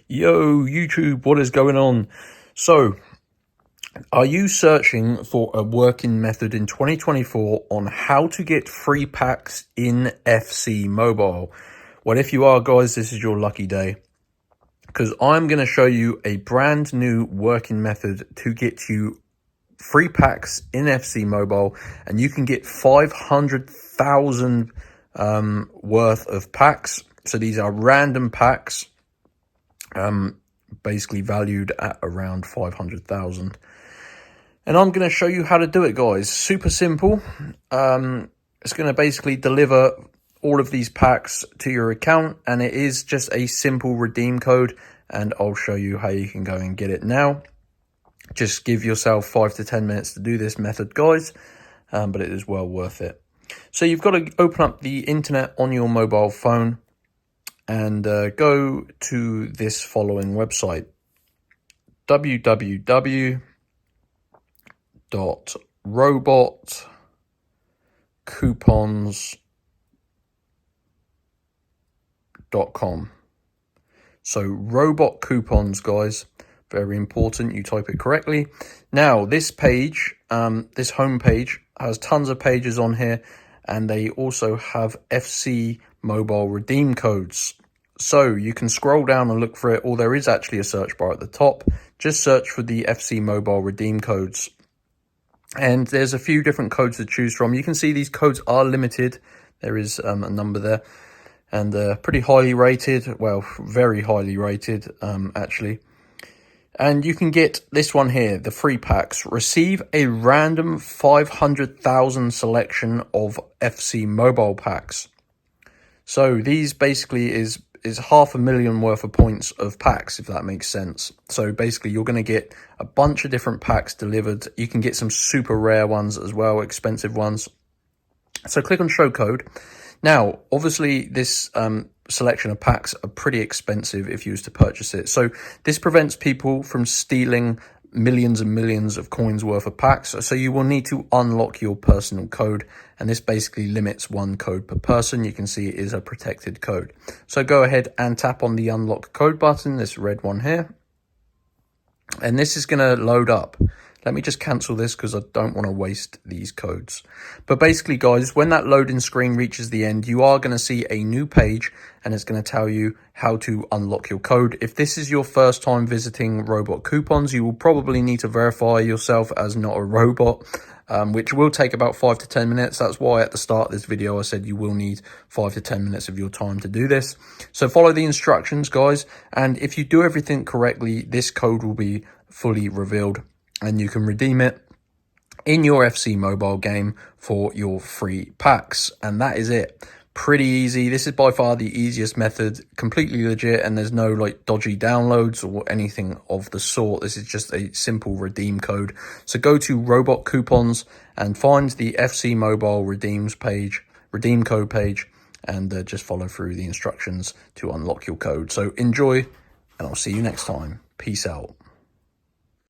Yo, YouTube, what is going on? So, are you searching for a working method in 2024 on how to get free packs in FC Mobile? Well, if you are, guys, this is your lucky day, because I'm going to show you a brand new working method to get you free packs in FC Mobile, and you can get 500,000 worth of packs. So these are random packs, basically valued at around 500,000. And I'm going to show you how to do it, guys. Super simple. It's going to basically deliver all of these packs to your account, and it is just a simple redeem code, and I'll show you how you can go and get it now. Just give yourself 5 to 10 minutes to do this method, guys, but it is well worth it. So you've got to open up the internet on your mobile phone and go to this following website: www.robotcoupons.com. So robot coupons, guys, very important you type it correctly. Now this page, this home page, has tons of pages on here, and they also have FC Mobile redeem codes. So you can scroll down and look for it, or there is actually a search bar at the top. Just search for the FC Mobile redeem codes. And there's a few different codes to choose from. You can see these codes are limited. There is a number there, and pretty highly rated. Well, very highly rated, actually. And you can get this one here, the free packs. Receive a random 500,000 selection of FC Mobile packs. So these basically is 500,000 worth of points of packs, if that makes sense. So basically you're going to get a bunch of different packs delivered. You can get some super rare ones as well, expensive ones. So click on show code. Now, obviously this selection of packs are pretty expensive if you was to purchase it. So this prevents people from stealing millions and millions of coins worth of packs. So you will need to unlock your personal code, and this basically limits one code per person. You can see it is a protected code. So go ahead and tap on the unlock code button, this red one here, and this is going to load up. Let me just cancel this because I don't want to waste these codes. But basically, guys, when that loading screen reaches the end, you are going to see a new page, and it's going to tell you how to unlock your code. If this is your first time visiting Robot Coupons, you will probably need to verify yourself as not a robot, which will take about 5 to 10 minutes. That's why at the start of this video, I said you will need 5 to 10 minutes of your time to do this. So follow the instructions, guys. And if you do everything correctly, this code will be fully revealed, and you can redeem it in your FC Mobile game for your free packs. And that is it. Pretty easy. This is by far the easiest method, completely legit, and there's no like dodgy downloads or anything of the sort. This is just a simple redeem code. So go to Robot Coupons and find the FC Mobile redeem code page, and just follow through the instructions to unlock your code. So enjoy, and I'll see you next time. Peace out.